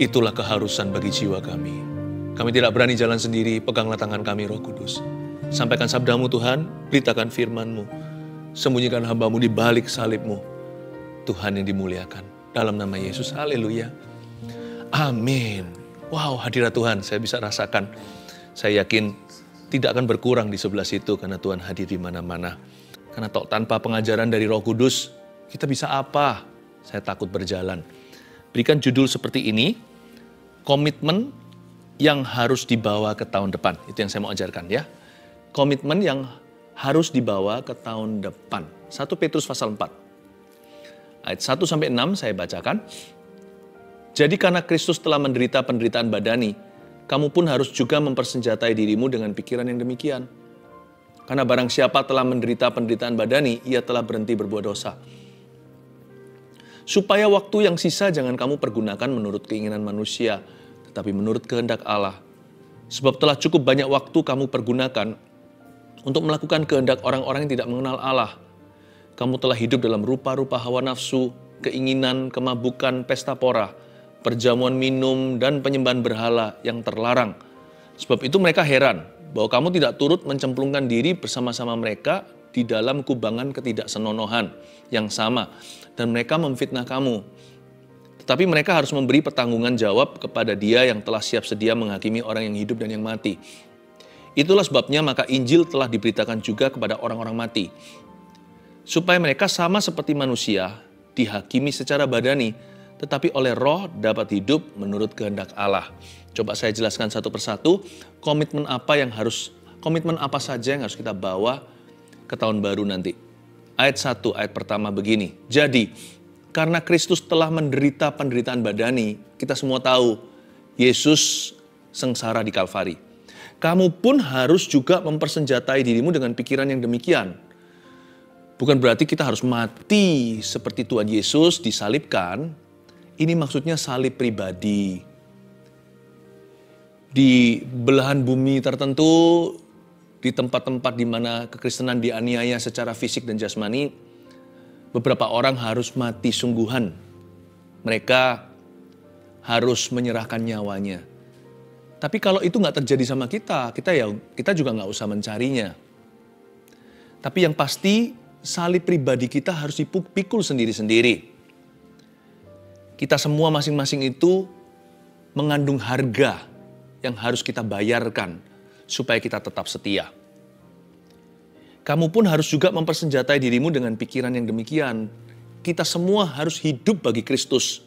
Itulah keharusan bagi jiwa kami. Kami tidak berani jalan sendiri, peganglah tangan kami Roh Kudus. Sampaikan sabdamu Tuhan, beritakan firman-Mu. Sembunyikan hamba-Mu di balik salib-Mu. Tuhan yang dimuliakan. Dalam nama Yesus, haleluya. Amin. Wow, hadirat Tuhan, saya bisa rasakan. Saya yakin tidak akan berkurang di sebelah situ karena Tuhan hadir di mana-mana. Karena tanpa pengajaran dari Roh Kudus, kita bisa apa? Saya takut berjalan. Berikan judul seperti ini, komitmen yang harus dibawa ke tahun depan. Itu yang saya mau ajarkan ya. Komitmen yang harus dibawa ke tahun depan. 1 Petrus pasal 4. Ayat 1-6 saya bacakan. Jadi karena Kristus telah menderita penderitaan badani, kamu pun harus juga mempersenjatai dirimu dengan pikiran yang demikian. Karena barang siapa telah menderita penderitaan badani, ia telah berhenti berbuat dosa. Supaya waktu yang sisa jangan kamu pergunakan menurut keinginan manusia, tetapi menurut kehendak Allah. Sebab telah cukup banyak waktu kamu pergunakan untuk melakukan kehendak orang-orang yang tidak mengenal Allah. Kamu telah hidup dalam rupa-rupa hawa nafsu, keinginan, kemabukan, pesta pora, perjamuan minum, dan penyembahan berhala yang terlarang. Sebab itu mereka heran bahwa kamu tidak turut mencemplungkan diri bersama-sama mereka di dalam kubangan ketidaksenonohan yang sama. Dan mereka memfitnah kamu. Tetapi mereka harus memberi pertanggungan jawab kepada Dia yang telah siap sedia menghakimi orang yang hidup dan yang mati. Itulah sebabnya maka Injil telah diberitakan juga kepada orang-orang mati. Supaya mereka sama seperti manusia, dihakimi secara badani, tetapi oleh roh dapat hidup menurut kehendak Allah. Coba saya jelaskan satu persatu, komitmen apa saja yang harus kita bawa ke tahun baru nanti. Ayat 1, ayat pertama begini. Jadi, karena Kristus telah menderita penderitaan badani, kita semua tahu, Yesus sengsara di Kalvari. Kamu pun harus juga mempersenjatai dirimu dengan pikiran yang demikian. Bukan berarti kita harus mati seperti Tuhan Yesus disalibkan. Ini maksudnya salib pribadi. Di belahan bumi tertentu, di tempat-tempat di mana kekristenan dianiaya secara fisik dan jasmani, beberapa orang harus mati sungguhan. Mereka harus menyerahkan nyawanya. Tapi kalau itu nggak terjadi sama kita juga nggak usah mencarinya. Tapi yang pasti salib pribadi kita harus dipikul sendiri-sendiri. Kita semua masing-masing itu mengandung harga yang harus kita bayarkan supaya kita tetap setia. Kamu pun harus juga mempersenjatai dirimu dengan pikiran yang demikian. Kita semua harus hidup bagi Kristus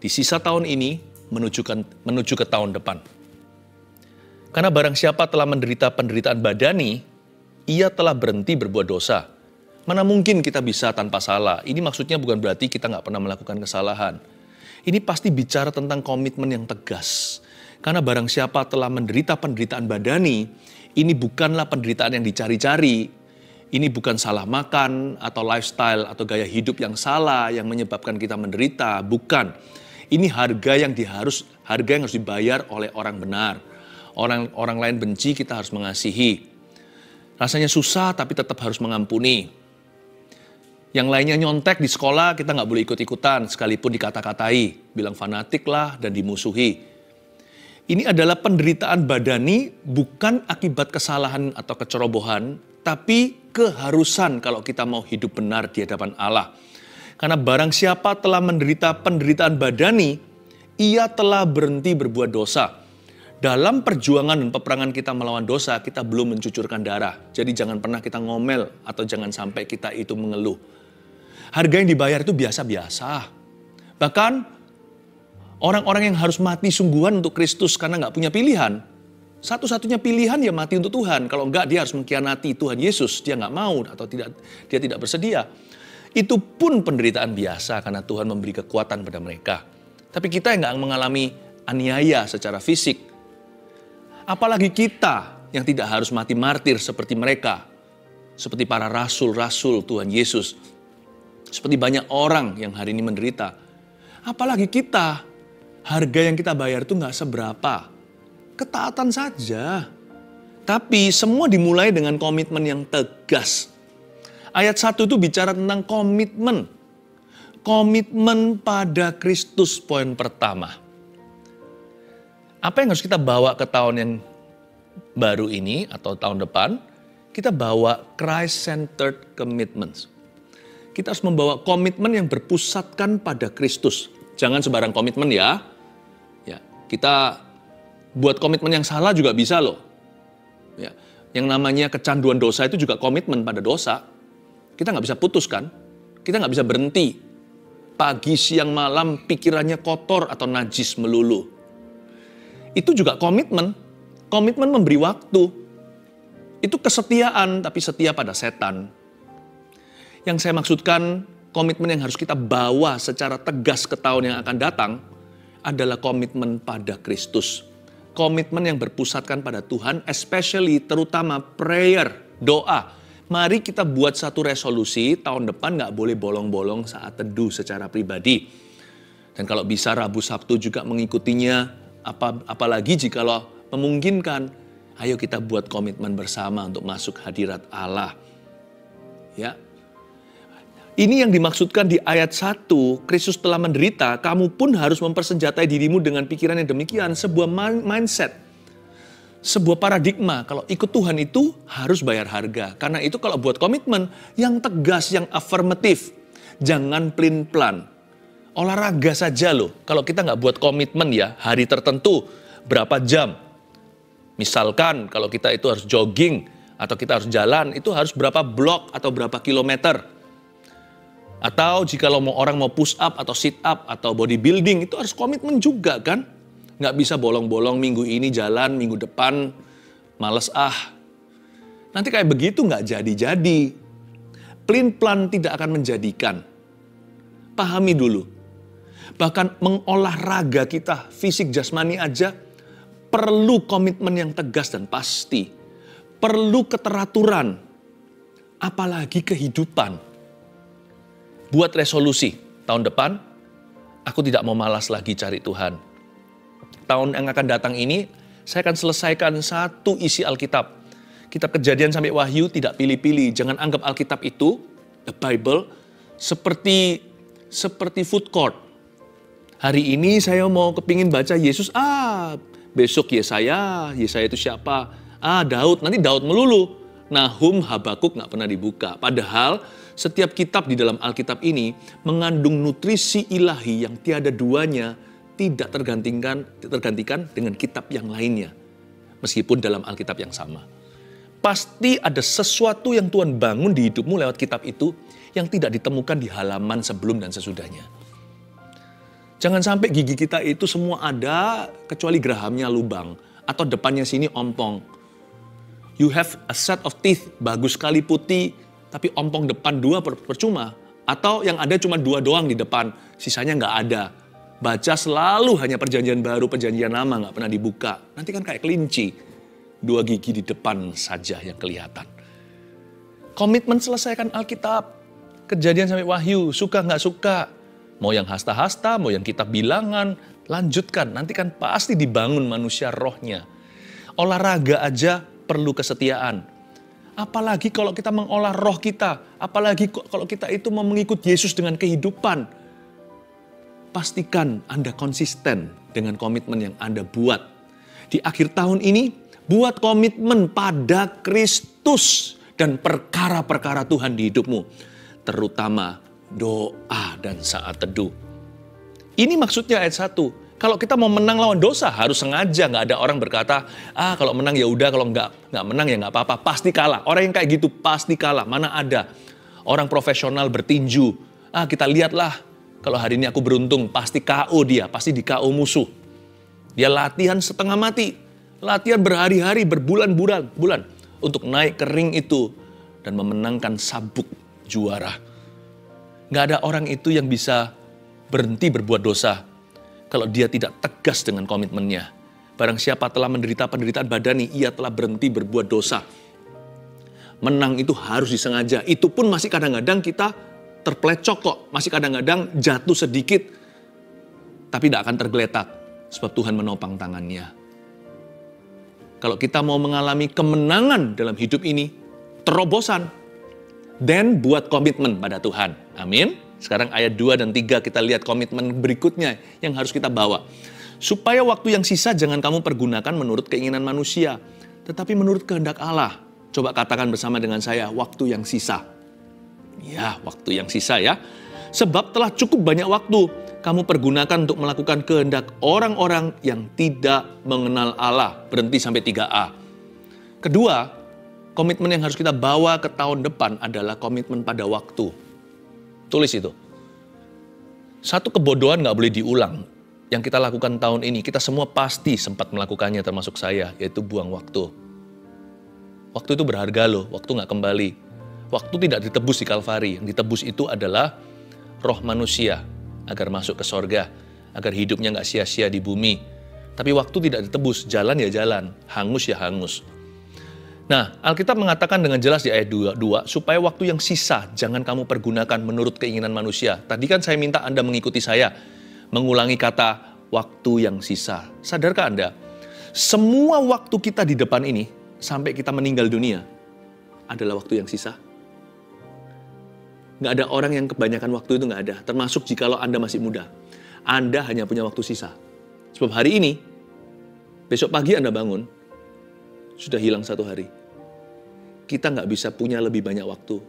di sisa tahun ini menuju ke tahun depan. Karena barang siapa telah menderita penderitaan badani, ia telah berhenti berbuat dosa. Mana mungkin kita bisa tanpa salah? Ini maksudnya bukan berarti kita nggak pernah melakukan kesalahan. Ini pasti bicara tentang komitmen yang tegas. Karena barang siapa telah menderita penderitaan badani, ini bukanlah penderitaan yang dicari-cari. Ini bukan salah makan atau lifestyle atau gaya hidup yang salah yang menyebabkan kita menderita. Bukan. Ini harga yang harus dibayar oleh orang benar. Orang lain benci, kita harus mengasihi. Rasanya susah tapi tetap harus mengampuni. Yang lainnya nyontek di sekolah, kita nggak boleh ikut-ikutan sekalipun dikata-katai. Bilang fanatik lah dan dimusuhi. Ini adalah penderitaan badani bukan akibat kesalahan atau kecerobohan, tapi keharusan kalau kita mau hidup benar di hadapan Allah. Karena barang siapa telah menderita penderitaan badani, ia telah berhenti berbuat dosa. Dalam perjuangan dan peperangan kita melawan dosa, kita belum mencucurkan darah. Jadi jangan pernah kita ngomel atau jangan sampai kita itu mengeluh. Harga yang dibayar itu biasa-biasa. Bahkan orang-orang yang harus mati sungguhan untuk Kristus karena nggak punya pilihan. Satu-satunya pilihan ya mati untuk Tuhan. Kalau enggak dia harus mengkhianati Tuhan Yesus. Dia nggak mau atau dia tidak bersedia. Itu pun penderitaan biasa karena Tuhan memberi kekuatan pada mereka. Tapi kita yang nggak mengalami aniaya secara fisik. Apalagi kita yang tidak harus mati martir seperti mereka. Seperti para rasul-rasul Tuhan Yesus. Seperti banyak orang yang hari ini menderita. Apalagi kita. Harga yang kita bayar itu nggak seberapa. Ketaatan saja. Tapi semua dimulai dengan komitmen yang tegas. Ayat 1 itu bicara tentang komitmen. Komitmen pada Kristus poin pertama. Apa yang harus kita bawa ke tahun yang baru ini atau tahun depan? Kita bawa Christ-centered commitments. Kita harus membawa komitmen yang berpusatkan pada Kristus. Jangan sembarang komitmen ya. Kita buat komitmen yang salah juga bisa loh. Ya, yang namanya kecanduan dosa itu juga komitmen pada dosa. Kita nggak bisa putuskan. Kita nggak bisa berhenti. Pagi, siang, malam pikirannya kotor atau najis melulu. Itu juga komitmen. Komitmen memberi waktu. Itu kesetiaan, tapi setia pada setan. Yang saya maksudkan, komitmen yang harus kita bawa secara tegas ke tahun yang akan datang adalah komitmen pada Kristus. Komitmen yang berpusatkan pada Tuhan, especially terutama prayer, doa. Mari kita buat satu resolusi, tahun depan nggak boleh bolong-bolong saat teduh secara pribadi. Dan kalau bisa Rabu Sabtu juga mengikutinya, apalagi jikalau memungkinkan, ayo kita buat komitmen bersama untuk masuk hadirat Allah. Ya. Ini yang dimaksudkan di ayat 1, Kristus telah menderita, kamu pun harus mempersenjatai dirimu dengan pikiran yang demikian, sebuah mindset, sebuah paradigma. Kalau ikut Tuhan itu harus bayar harga. Karena itu kalau buat komitmen yang tegas, yang afirmatif, jangan plin-plan. Olahraga saja loh, kalau kita nggak buat komitmen ya, hari tertentu, berapa jam. Misalkan kalau kita itu harus jogging, atau kita harus jalan, itu harus berapa blok atau berapa kilometer. Atau jika orang mau push up atau sit up atau bodybuilding, itu harus komitmen juga kan. Nggak bisa bolong-bolong minggu ini jalan, minggu depan males Nanti kayak begitu nggak jadi-jadi. Plin-plan tidak akan menjadikan. Pahami dulu. Bahkan mengolahraga kita, fisik jasmani aja, perlu komitmen yang tegas dan pasti. Perlu keteraturan, apalagi kehidupan. Buat resolusi, tahun depan, aku tidak mau malas lagi cari Tuhan. Tahun yang akan datang ini, saya akan selesaikan satu isi Alkitab. Kitab Kejadian sampai Wahyu tidak pilih-pilih. Jangan anggap Alkitab itu, the Bible, seperti food court. Hari ini saya mau kepingin baca Yesus, besok Yesaya itu siapa? Daud, nanti Daud melulu. Nahum, Habakuk nggak pernah dibuka. Padahal setiap kitab di dalam Alkitab ini mengandung nutrisi ilahi yang tiada duanya, tidak tergantikan dengan kitab yang lainnya. Meskipun dalam Alkitab yang sama. Pasti ada sesuatu yang Tuhan bangun di hidupmu lewat kitab itu yang tidak ditemukan di halaman sebelum dan sesudahnya. Jangan sampai gigi kita itu semua ada, kecuali gerahamnya lubang. Atau depannya sini ompong. You have a set of teeth, bagus sekali putih, tapi ompong depan 2 percuma. Atau yang ada cuma 2 doang di depan, sisanya nggak ada. Baca selalu hanya perjanjian baru, perjanjian lama, nggak pernah dibuka. Nanti kan kayak kelinci, 2 gigi di depan saja yang kelihatan. Komitmen selesaikan Alkitab, Kejadian sampai Wahyu, suka nggak suka. Mau yang hasta-hasta, mau yang kitab bilangan, lanjutkan. Nanti kan pasti dibangun manusia rohnya. Olahraga aja perlu kesetiaan. Apalagi kalau kita mengolah roh kita. Apalagi kalau kita itu mau mengikut Yesus dengan kehidupan. Pastikan Anda konsisten dengan komitmen yang Anda buat. Di akhir tahun ini, buat komitmen pada Kristus dan perkara-perkara Tuhan di hidupmu. Terutama doa dan saat teduh. Ini maksudnya ayat 1. Kalau kita mau menang lawan dosa harus sengaja. Nggak ada orang berkata, kalau menang ya udah, kalau nggak menang ya nggak apa-apa. Pasti kalah. Orang yang kayak gitu pasti kalah. Mana ada orang profesional bertinju. Kita lihatlah, kalau hari ini aku beruntung pasti KO dia, pasti di KO musuh. Dia latihan setengah mati. Latihan berhari-hari, berbulan-bulan untuk naik ke ring itu dan memenangkan sabuk juara. Nggak ada orang itu yang bisa berhenti berbuat dosa kalau dia tidak tegas dengan komitmennya. Barang siapa telah menderita penderitaan badani, ia telah berhenti berbuat dosa. Menang itu harus disengaja. Itu pun masih kadang-kadang kita terplecok kok. Masih kadang-kadang jatuh sedikit. Tapi tidak akan tergeletak. Sebab Tuhan menopang tangannya. Kalau kita mau mengalami kemenangan dalam hidup ini, terobosan. Dan buat komitmen pada Tuhan. Amin. Sekarang ayat 2 dan 3 kita lihat komitmen berikutnya yang harus kita bawa. Supaya waktu yang sisa jangan kamu pergunakan menurut keinginan manusia, tetapi menurut kehendak Allah. Coba katakan bersama dengan saya, waktu yang sisa. Ya, waktu yang sisa ya. Sebab telah cukup banyak waktu kamu pergunakan untuk melakukan kehendak orang-orang yang tidak mengenal Allah. Berhenti sampai 3A. Kedua, komitmen yang harus kita bawa ke tahun depan adalah komitmen pada waktu. Tulis itu. Satu kebodohan nggak boleh diulang. Yang kita lakukan tahun ini, kita semua pasti sempat melakukannya termasuk saya, yaitu buang waktu. Waktu itu berharga loh, waktu nggak kembali. Waktu tidak ditebus di Kalvari, yang ditebus itu adalah roh manusia, agar masuk ke sorga, agar hidupnya nggak sia-sia di bumi. Tapi waktu tidak ditebus, jalan ya jalan, hangus ya hangus. Nah, Alkitab mengatakan dengan jelas di ayat 22, supaya waktu yang sisa jangan kamu pergunakan menurut keinginan manusia. Tadi kan saya minta Anda mengikuti saya, mengulangi kata waktu yang sisa. Sadarkah Anda? Semua waktu kita di depan ini, sampai kita meninggal dunia, adalah waktu yang sisa. Nggak ada orang yang kebanyakan waktu itu nggak ada. Termasuk jikalau Anda masih muda. Anda hanya punya waktu sisa. Sebab hari ini, besok pagi Anda bangun, sudah hilang 1 hari. Kita nggak bisa punya lebih banyak waktu.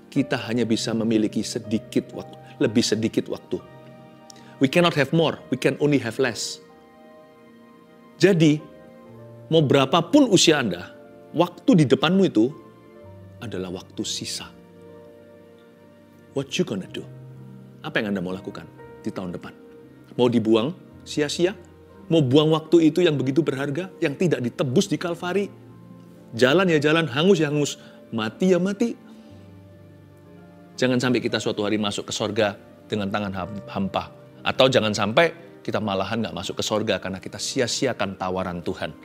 Kita hanya bisa memiliki sedikit waktu, lebih sedikit waktu. We cannot have more, we can only have less. Jadi, mau berapapun usia Anda, waktu di depanmu itu adalah waktu sisa. What you gonna do? Apa yang Anda mau lakukan di tahun depan? Mau dibuang sia-sia? Mau buang waktu itu yang begitu berharga, yang tidak ditebus di Kalvari? Jalan ya jalan, hangus ya hangus, mati ya mati. Jangan sampai kita suatu hari masuk ke sorga dengan tangan hampa. Atau jangan sampai kita malahan nggak masuk ke sorga karena kita sia-siakan tawaran Tuhan.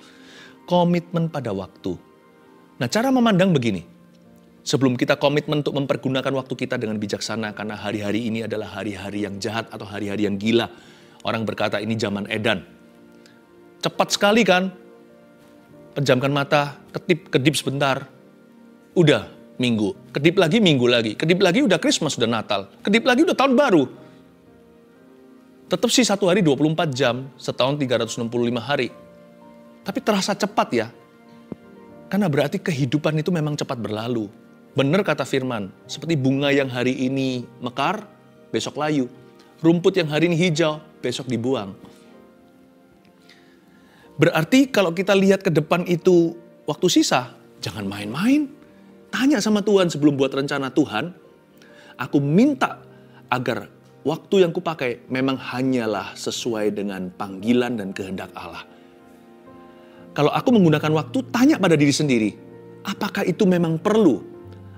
Komitmen pada waktu. Nah, cara memandang begini. Sebelum kita komitmen untuk mempergunakan waktu kita dengan bijaksana, karena hari-hari ini adalah hari-hari yang jahat atau hari-hari yang gila. Orang berkata ini zaman edan. Cepat sekali kan? Pejamkan mata, kedip sebentar. Udah minggu, kedip lagi minggu lagi. Kedip lagi udah Christmas, udah Natal. Kedip lagi udah tahun baru. Tetap sih 1 hari 24 jam, setahun 365 hari. Tapi terasa cepat ya. Karena berarti kehidupan itu memang cepat berlalu. Benar kata firman, seperti bunga yang hari ini mekar, besok layu. Rumput yang hari ini hijau, besok dibuang. Berarti kalau kita lihat ke depan itu waktu sisa, jangan main-main. Tanya sama Tuhan sebelum buat rencana. Tuhan, aku minta agar waktu yang kupakai memang hanyalah sesuai dengan panggilan dan kehendak Allah. Kalau aku menggunakan waktu, tanya pada diri sendiri, apakah itu memang perlu?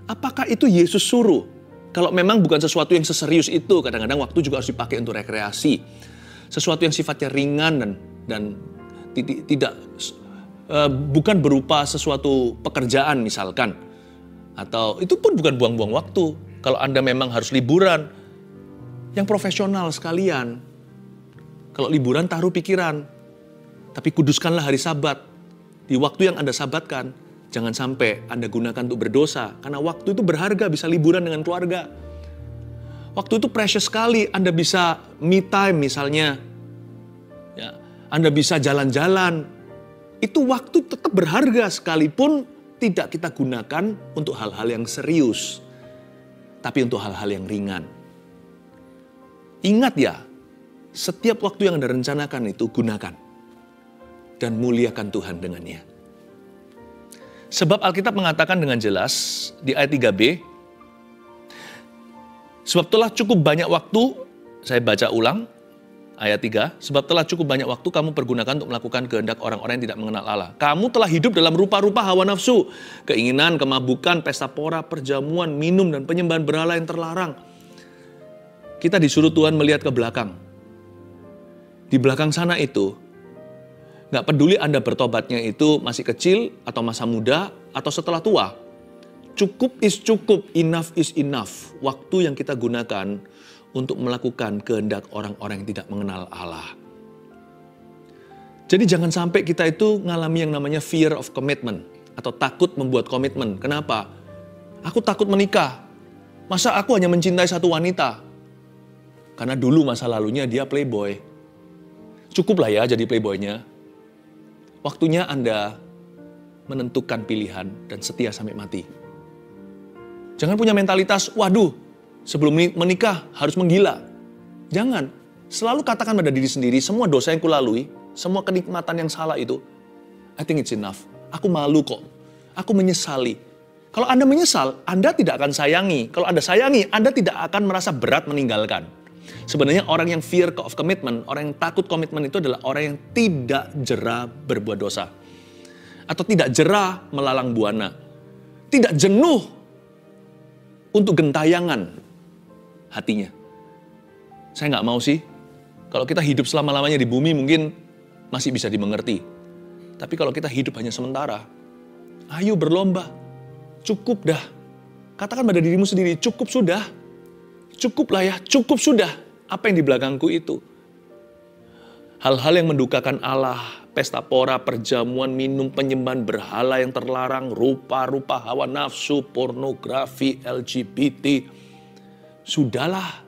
Apakah itu Yesus suruh? Kalau memang bukan sesuatu yang seserius itu, kadang-kadang waktu juga harus dipakai untuk rekreasi. Sesuatu yang sifatnya ringan dan tidak bukan berupa sesuatu pekerjaan misalkan. Atau itu pun bukan buang-buang waktu. Kalau Anda memang harus liburan, yang profesional sekalian. Kalau liburan taruh pikiran. Tapi kuduskanlah hari Sabat. Di waktu yang Anda sabatkan, jangan sampai Anda gunakan untuk berdosa. Karena waktu itu berharga, bisa liburan dengan keluarga. Waktu itu precious sekali, Anda bisa me time misalnya. Ya, Anda bisa jalan-jalan. Itu waktu tetap berharga sekalipun tidak kita gunakan untuk hal-hal yang serius. Tapi untuk hal-hal yang ringan. Ingat ya, setiap waktu yang Anda rencanakan itu gunakan. Dan muliakan Tuhan dengannya. Sebab Alkitab mengatakan dengan jelas di ayat 3b, sebab telah cukup banyak waktu, saya baca ulang, ayat 3, sebab telah cukup banyak waktu kamu pergunakan untuk melakukan kehendak orang-orang yang tidak mengenal Allah. Kamu telah hidup dalam rupa-rupa hawa nafsu, keinginan, kemabukan, pesta pora, perjamuan, minum, dan penyembahan berhala yang terlarang. Kita disuruh Tuhan melihat ke belakang. Di belakang sana itu, gak peduli Anda bertobatnya itu masih kecil, atau masa muda, atau setelah tua. Cukup is cukup, enough is enough. Waktu yang kita gunakan untuk melakukan kehendak orang-orang yang tidak mengenal Allah. Jadi jangan sampai kita itu ngalami yang namanya fear of commitment. Atau takut membuat komitmen. Kenapa? Aku takut menikah. Masa aku hanya mencintai satu wanita? Karena dulu masa lalunya dia playboy. Cukuplah ya jadi playboynya. Waktunya Anda menentukan pilihan dan setia sampai mati. Jangan punya mentalitas, waduh, sebelum menikah harus menggila. Jangan. Selalu katakan pada diri sendiri, semua dosa yang kulalui, semua kenikmatan yang salah itu, I think it's enough. Aku malu kok. Aku menyesali. Kalau Anda menyesal, Anda tidak akan sayangi. Kalau Anda sayangi, Anda tidak akan merasa berat meninggalkan. Sebenarnya orang yang fear of commitment, orang yang takut komitmen itu adalah orang yang tidak jera berbuat dosa. Atau tidak jera melalang buana. Tidak jenuh untuk gentayangan hatinya. Saya nggak mau sih, kalau kita hidup selama-lamanya di bumi mungkin masih bisa dimengerti. Tapi kalau kita hidup hanya sementara, ayo berlomba. Cukup dah. Katakan pada dirimu sendiri, cukup sudah. Cukuplah ya, cukup sudah. Apa yang di belakangku itu? Hal-hal yang mendukakan Allah, pesta pora, perjamuan, minum, penyembahan berhala yang terlarang, rupa-rupa hawa nafsu, pornografi, LGBT. Sudahlah,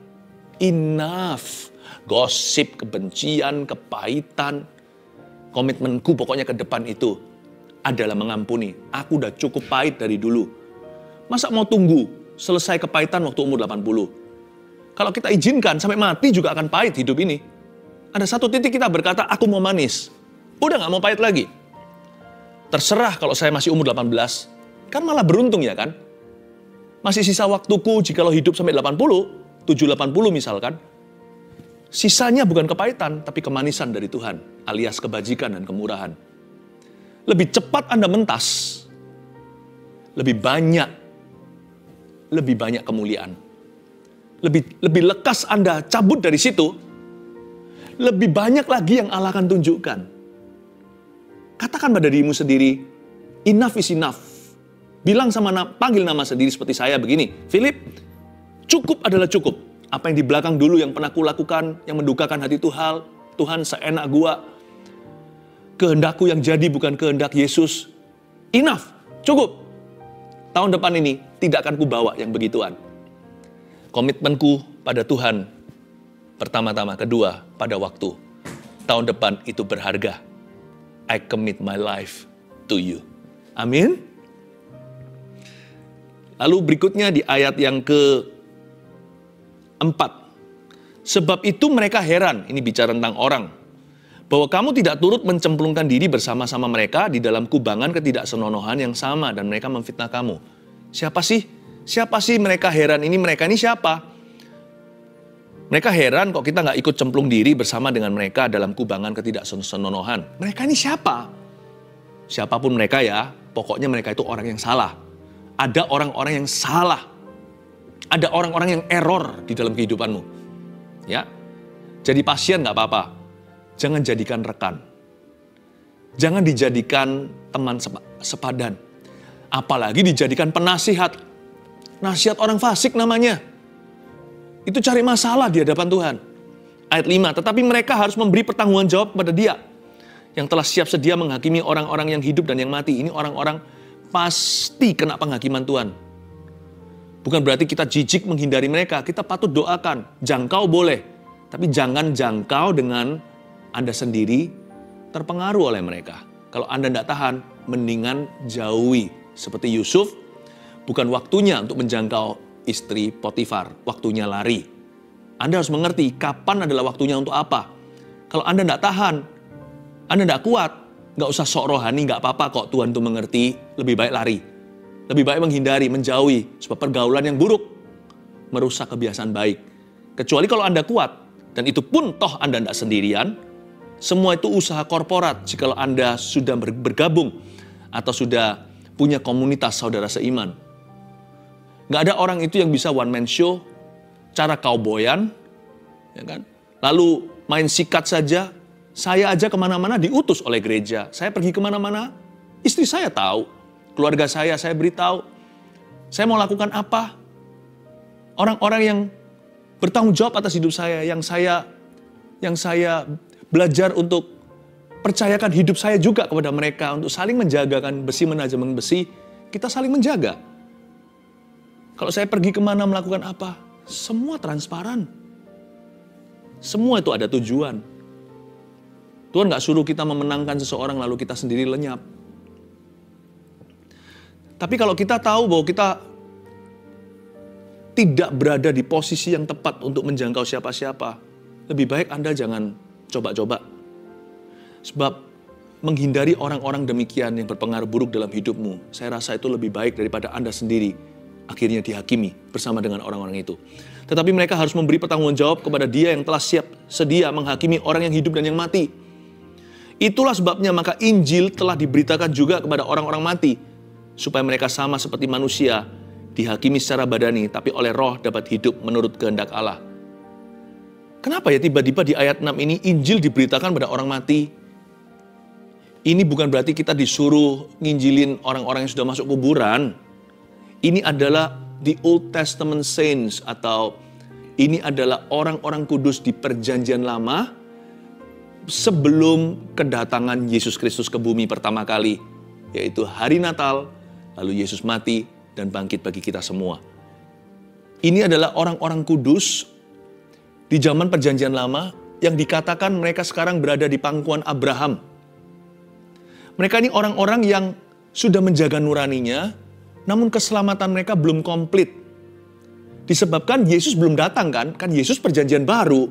enough. Gosip, kebencian, kepahitan. Komitmenku pokoknya ke depan itu adalah mengampuni. Aku udah cukup pahit dari dulu. Masa mau tunggu selesai kepahitan waktu umur 80? Kalau kita izinkan sampai mati juga akan pahit hidup ini. Ada satu titik kita berkata, aku mau manis. Udah gak mau pahit lagi. Terserah kalau saya masih umur 18. Kan malah beruntung ya kan? Masih sisa waktuku jikalau hidup sampai 80, 780 misalkan. Sisanya bukan kepahitan, tapi kemanisan dari Tuhan. Alias kebajikan dan kemurahan. Lebih cepat Anda mentas. Lebih banyak kemuliaan. Lebih lekas Anda cabut dari situ, lebih banyak lagi yang Allah akan tunjukkan. Katakan pada dirimu sendiri, enough is enough. Bilang panggil nama sendiri seperti saya begini, Philip, cukup adalah cukup. Apa yang di belakang dulu yang pernah kulakukan, yang mendukakan hati Tuhan seenak gua. Kehendakku yang jadi bukan kehendak Yesus. Enough, cukup. Tahun depan ini tidak akan kubawa yang begituan. Komitmenku pada Tuhan, pertama-tama. Kedua, pada waktu. Tahun depan itu berharga. I commit my life to you. Amin. Lalu berikutnya di ayat yang ke-4. Sebab itu mereka heran, ini bicara tentang orang, bahwa kamu tidak turut mencemplungkan diri bersama-sama mereka di dalam kubangan ketidaksenonohan yang sama dan mereka memfitnah kamu. Siapa sih? Siapa sih mereka heran ini? Mereka ini siapa? Mereka heran kok kita nggak ikut cemplung diri bersama dengan mereka dalam kubangan ketidaksenonohan. Mereka ini siapa? Siapapun mereka ya, pokoknya mereka itu orang yang salah. Ada orang-orang yang salah. Ada orang-orang yang error di dalam kehidupanmu. Ya, jadi pasien nggak apa-apa. Jangan jadikan rekan. Jangan dijadikan teman sepadan. Apalagi dijadikan penasihat. Nasihat orang fasik namanya. Itu cari masalah di hadapan Tuhan. Ayat 5, tetapi mereka harus memberi pertanggungan jawab kepada Dia yang telah siap sedia menghakimi orang-orang yang hidup dan yang mati. Ini orang-orang pasti kena penghakiman Tuhan. Bukan berarti kita jijik menghindari mereka. Kita patut doakan. Jangkau boleh. Tapi jangan jangkau dengan Anda sendiri terpengaruh oleh mereka. Kalau Anda tidak tahan, mendingan jauhi. Seperti Yusuf, bukan waktunya untuk menjangkau istri Potifar, waktunya lari. Anda harus mengerti kapan adalah waktunya untuk apa. Kalau Anda tidak tahan, Anda tidak kuat, nggak usah sok rohani, nggak apa-apa kok Tuhan itu mengerti, lebih baik lari. Lebih baik menghindari, menjauhi, sebab pergaulan yang buruk merusak kebiasaan baik. Kecuali kalau Anda kuat, dan itu pun toh Anda tidak sendirian, semua itu usaha korporat. Jikalau Anda sudah bergabung atau sudah punya komunitas saudara seiman. Nggak ada orang itu yang bisa one man show, cara kauboyan, ya kan? Lalu main sikat saja. Saya aja kemana-mana diutus oleh gereja. Saya pergi kemana-mana, istri saya tahu. Keluarga saya beritahu. Saya mau lakukan apa? Orang-orang yang bertanggung jawab atas hidup saya, yang saya belajar untuk percayakan hidup saya juga kepada mereka, untuk saling menjagakan besi menajam besi, kita saling menjaga. Kalau saya pergi kemana melakukan apa, semua transparan. Semua itu ada tujuan. Tuhan nggak suruh kita memenangkan seseorang lalu kita sendiri lenyap. Tapi kalau kita tahu bahwa kita tidak berada di posisi yang tepat untuk menjangkau siapa-siapa, lebih baik Anda jangan coba-coba. Sebab menghindari orang-orang demikian yang berpengaruh buruk dalam hidupmu, saya rasa itu lebih baik daripada Anda sendiri akhirnya dihakimi bersama dengan orang-orang itu. Tetapi mereka harus memberi pertanggungjawab kepada Dia yang telah sedia menghakimi orang yang hidup dan yang mati. Itulah sebabnya maka Injil telah diberitakan juga kepada orang-orang mati, supaya mereka sama seperti manusia, dihakimi secara badani, tapi oleh roh dapat hidup menurut kehendak Allah. Kenapa ya tiba-tiba di ayat 6 ini Injil diberitakan pada orang mati? Ini bukan berarti kita disuruh nginjilin orang-orang yang sudah masuk kuburan. Ini adalah the Old Testament saints, atau ini adalah orang-orang kudus di perjanjian lama sebelum kedatangan Yesus Kristus ke bumi pertama kali, yaitu hari Natal, lalu Yesus mati dan bangkit bagi kita semua. Ini adalah orang-orang kudus di zaman perjanjian lama yang dikatakan mereka sekarang berada di pangkuan Abraham. Mereka ini orang-orang yang sudah menjaga nuraninya, namun keselamatan mereka belum komplit. Disebabkan Yesus belum datang kan Yesus perjanjian baru.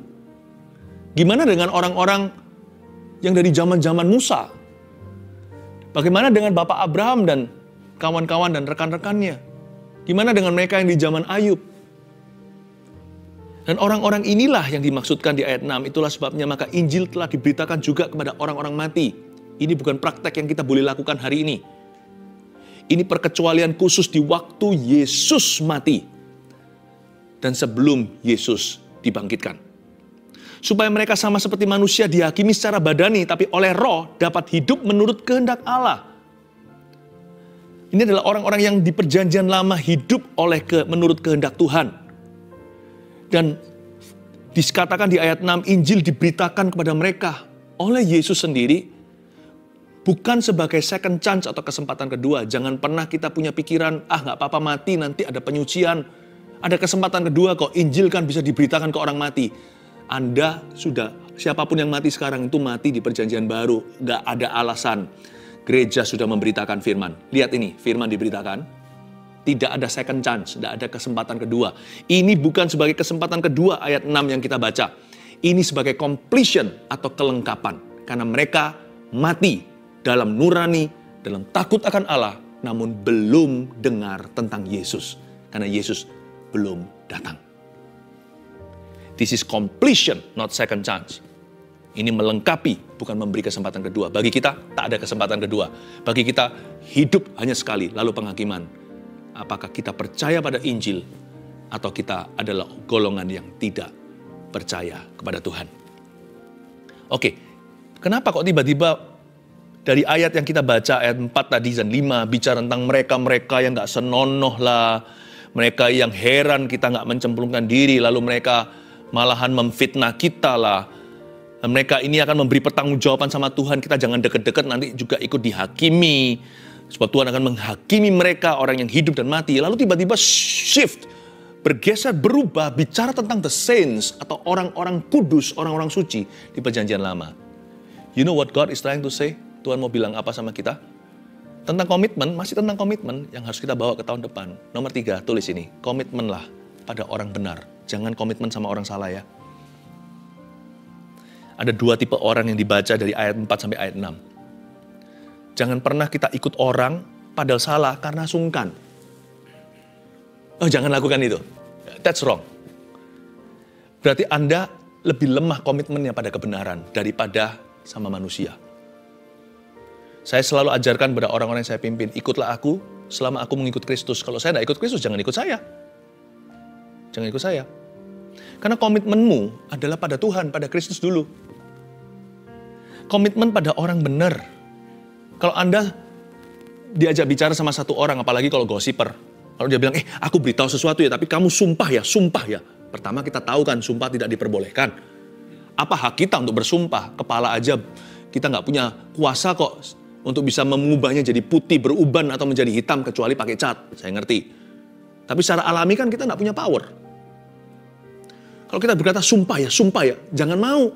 Gimana dengan orang-orang yang dari zaman-zaman Musa? Bagaimana dengan Bapak Abraham dan kawan-kawan dan rekan-rekannya? Gimana dengan mereka yang di zaman Ayub? Dan orang-orang inilah yang dimaksudkan di ayat 6. Itulah sebabnya maka Injil telah diberitakan juga kepada orang-orang mati. Ini bukan praktek yang kita boleh lakukan hari ini. Ini perkecualian khusus di waktu Yesus mati dan sebelum Yesus dibangkitkan. Supaya mereka sama seperti manusia dihakimi secara badani, tapi oleh roh dapat hidup menurut kehendak Allah. Ini adalah orang-orang yang di perjanjian lama hidup menurut kehendak Tuhan. Dan dikatakan di ayat 6, Injil diberitakan kepada mereka oleh Yesus sendiri, bukan sebagai second chance atau kesempatan kedua. Jangan pernah kita punya pikiran, nggak apa-apa mati, nanti ada penyucian. Ada kesempatan kedua kok, Injil kan bisa diberitakan ke orang mati. Anda sudah, siapapun yang mati sekarang itu mati di perjanjian baru. Nggak ada alasan. Gereja sudah memberitakan firman. Lihat ini, firman diberitakan. Tidak ada second chance, tidak ada kesempatan kedua. Ini bukan sebagai kesempatan kedua ayat 6 yang kita baca. Ini sebagai completion atau kelengkapan. Karena mereka mati dalam nurani, dalam takut akan Allah, namun belum dengar tentang Yesus. Karena Yesus belum datang. This is completion, not second chance. Ini melengkapi, bukan memberi kesempatan kedua. Bagi kita, tak ada kesempatan kedua. Bagi kita, hidup hanya sekali, lalu penghakiman. Apakah kita percaya pada Injil, atau kita adalah golongan yang tidak percaya kepada Tuhan. Oke, kenapa kok tiba-tiba dari ayat yang kita baca, ayat 4 tadi dan 5, bicara tentang mereka-mereka yang gak senonoh lah, mereka yang heran kita gak mencemplungkan diri, lalu mereka malahan memfitnah kita lah. Mereka ini akan memberi pertanggungjawaban sama Tuhan, kita jangan deket-deket nanti juga ikut dihakimi. Sebab Tuhan akan menghakimi mereka, orang yang hidup dan mati. Lalu tiba-tiba shift, bergeser, berubah, bicara tentang the saints atau orang-orang kudus, orang-orang suci di perjanjian lama. You know what God is trying to say? Tuhan mau bilang apa sama kita? Tentang komitmen, masih tentang komitmen yang harus kita bawa ke tahun depan. Nomor 3, tulis ini, komitmenlah pada orang benar. Jangan komitmen sama orang salah ya. Ada 2 tipe orang yang dibaca dari ayat 4 sampai ayat 6. Jangan pernah kita ikut orang padahal salah karena sungkan. Jangan lakukan itu. That's wrong. Berarti Anda lebih lemah komitmennya pada kebenaran daripada sama manusia. Saya selalu ajarkan pada orang-orang yang saya pimpin, ikutlah aku selama aku mengikut Kristus. Kalau saya tidak ikut Kristus, jangan ikut saya. Jangan ikut saya. Karena komitmenmu adalah pada Tuhan, pada Kristus dulu. Komitmen pada orang benar. Kalau Anda diajak bicara sama satu orang, apalagi kalau gosiper. Kalau dia bilang, aku beritahu sesuatu ya, tapi kamu sumpah ya. Pertama kita tahu kan, sumpah tidak diperbolehkan. Apa hak kita untuk bersumpah? Kepala aja kita nggak punya kuasa kok untuk bisa mengubahnya jadi putih, beruban, atau menjadi hitam, kecuali pakai cat. Saya ngerti. Tapi secara alami kan kita nggak punya power. Kalau kita berkata sumpah ya, jangan mau.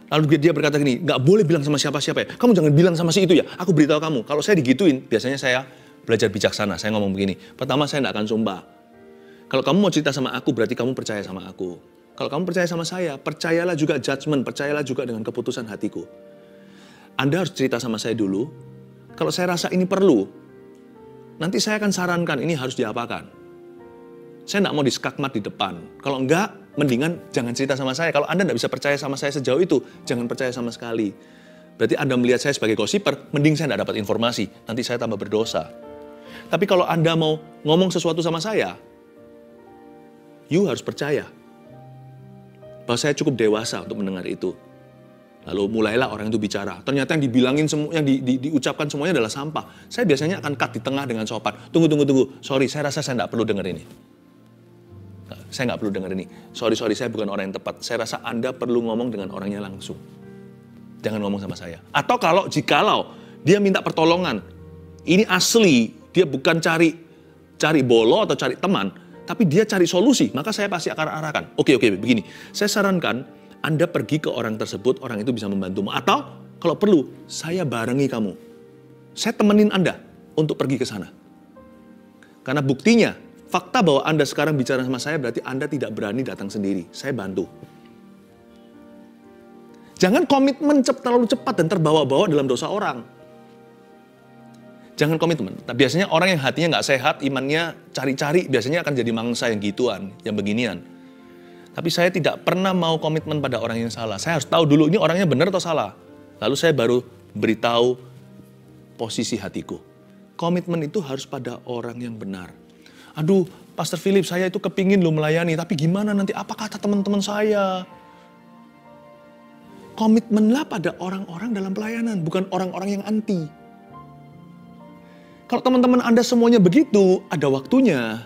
Lalu dia berkata gini, nggak boleh bilang sama siapa-siapa ya. Kamu jangan bilang sama si itu ya. Aku beritahu kamu. Kalau saya digituin, biasanya saya belajar bijaksana. Saya ngomong begini. Pertama, saya nggak akan sumpah. Kalau kamu mau cerita sama aku, berarti kamu percaya sama aku. Kalau kamu percaya sama saya, percayalah juga judgment. Percayalah juga dengan keputusan hatiku. Anda harus cerita sama saya dulu. Kalau saya rasa ini perlu, nanti saya akan sarankan ini harus diapakan. Saya nggak mau diskakmat di depan. Kalau enggak, mendingan jangan cerita sama saya. Kalau Anda nggak bisa percaya sama saya sejauh itu, jangan percaya sama sekali. Berarti Anda melihat saya sebagai gosiper, mending saya nggak dapat informasi. Nanti saya tambah berdosa. Tapi kalau Anda mau ngomong sesuatu sama saya, you harus percaya bahwa saya cukup dewasa untuk mendengar itu. Lalu mulailah orang itu bicara. Ternyata yang dibilangin semua, yang diucapkan semuanya adalah sampah. Saya biasanya akan cut di tengah dengan sopan. Tunggu. Sorry, saya rasa saya nggak perlu dengar ini. Saya nggak perlu dengar ini. Sorry, saya bukan orang yang tepat. Saya rasa Anda perlu ngomong dengan orangnya langsung. Jangan ngomong sama saya. Atau jikalau dia minta pertolongan, ini asli, dia bukan cari bolo atau cari teman, tapi dia cari solusi, maka saya pasti akan arahkan. Oke, begini. Saya sarankan Anda pergi ke orang tersebut, orang itu bisa membantumu. Atau kalau perlu, saya barengi kamu. Saya temenin Anda untuk pergi ke sana. Karena buktinya, fakta bahwa Anda sekarang bicara sama saya berarti Anda tidak berani datang sendiri. Saya bantu. Jangan komitmen terlalu cepat dan terbawa-bawa dalam dosa orang. Jangan komitmen. Nah, biasanya orang yang hatinya nggak sehat, imannya cari-cari, biasanya akan jadi mangsa yang gituan, yang beginian. Tapi saya tidak pernah mau komitmen pada orang yang salah. Saya harus tahu dulu ini orangnya benar atau salah. Lalu saya baru beritahu posisi hatiku. Komitmen itu harus pada orang yang benar. Aduh, Pastor Philip, saya itu kepingin lo melayani, tapi gimana nanti, apa kata teman-teman saya? Komitmenlah pada orang-orang dalam pelayanan, bukan orang-orang yang anti. Kalau teman-teman Anda semuanya begitu, ada waktunya.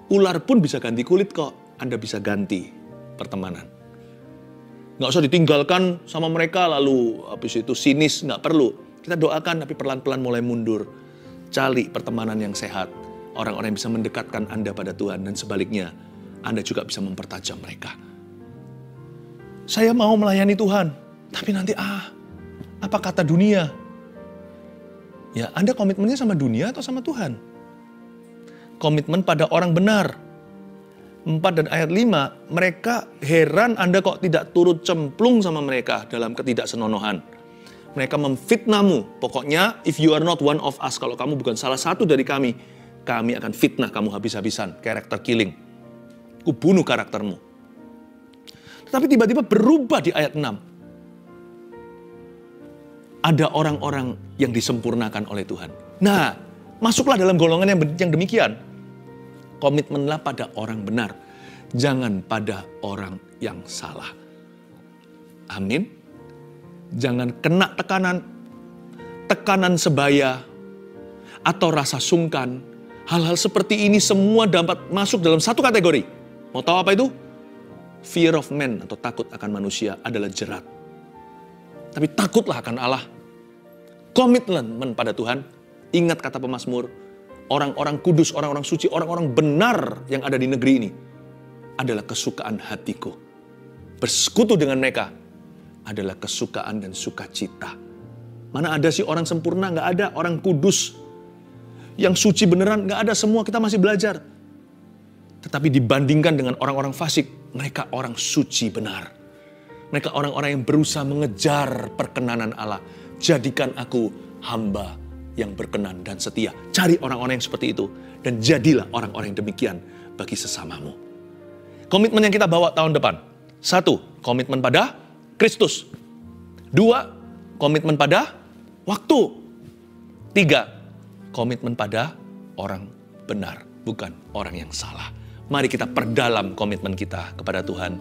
Ular pun bisa ganti kulit kok, Anda bisa ganti pertemanan. Nggak usah ditinggalkan sama mereka, lalu habis itu sinis, nggak perlu. Kita doakan, tapi pelan-pelan mulai mundur. Cari pertemanan yang sehat. Orang-orang yang bisa mendekatkan Anda pada Tuhan, dan sebaliknya, Anda juga bisa mempertajam mereka. Saya mau melayani Tuhan, tapi nanti apa kata dunia? Ya, Anda komitmennya sama dunia atau sama Tuhan? Komitmen pada orang benar. 4 dan ayat 5, mereka heran Anda kok tidak turut cemplung sama mereka dalam ketidaksenonohan. Mereka memfitnahmu. Pokoknya, if you are not one of us, kalau kamu bukan salah satu dari kami akan fitnah kamu habis-habisan, character killing. Kubunuh karaktermu. Tetapi tiba-tiba berubah di ayat 6. Ada orang-orang yang disempurnakan oleh Tuhan. Nah, masuklah dalam golongan yang demikian. Komitmenlah pada orang benar. Jangan pada orang yang salah. Amin. Jangan kena tekanan sebaya, atau rasa sungkan. Hal-hal seperti ini semua dapat masuk dalam satu kategori. Mau tahu apa itu? Fear of man atau takut akan manusia adalah jerat. Tapi takutlah akan Allah. Komitmen pada Tuhan. Ingat kata pemazmur, orang-orang kudus, orang-orang suci, orang-orang benar yang ada di negeri ini adalah kesukaan hatiku. Bersekutu dengan mereka adalah kesukaan dan sukacita. Mana ada sih orang sempurna? Nggak ada. Orang kudus yang suci beneran, nggak ada, semua kita masih belajar. Tetapi dibandingkan dengan orang-orang fasik, mereka orang suci benar. Mereka orang-orang yang berusaha mengejar perkenanan Allah. Jadikan aku hamba yang berkenan dan setia. Cari orang-orang yang seperti itu. Dan jadilah orang-orang yang demikian bagi sesamamu. Komitmen yang kita bawa tahun depan. 1, komitmen pada Kristus. 2, komitmen pada waktu. 3, komitmen pada orang benar, bukan orang yang salah. Mari kita perdalam komitmen kita kepada Tuhan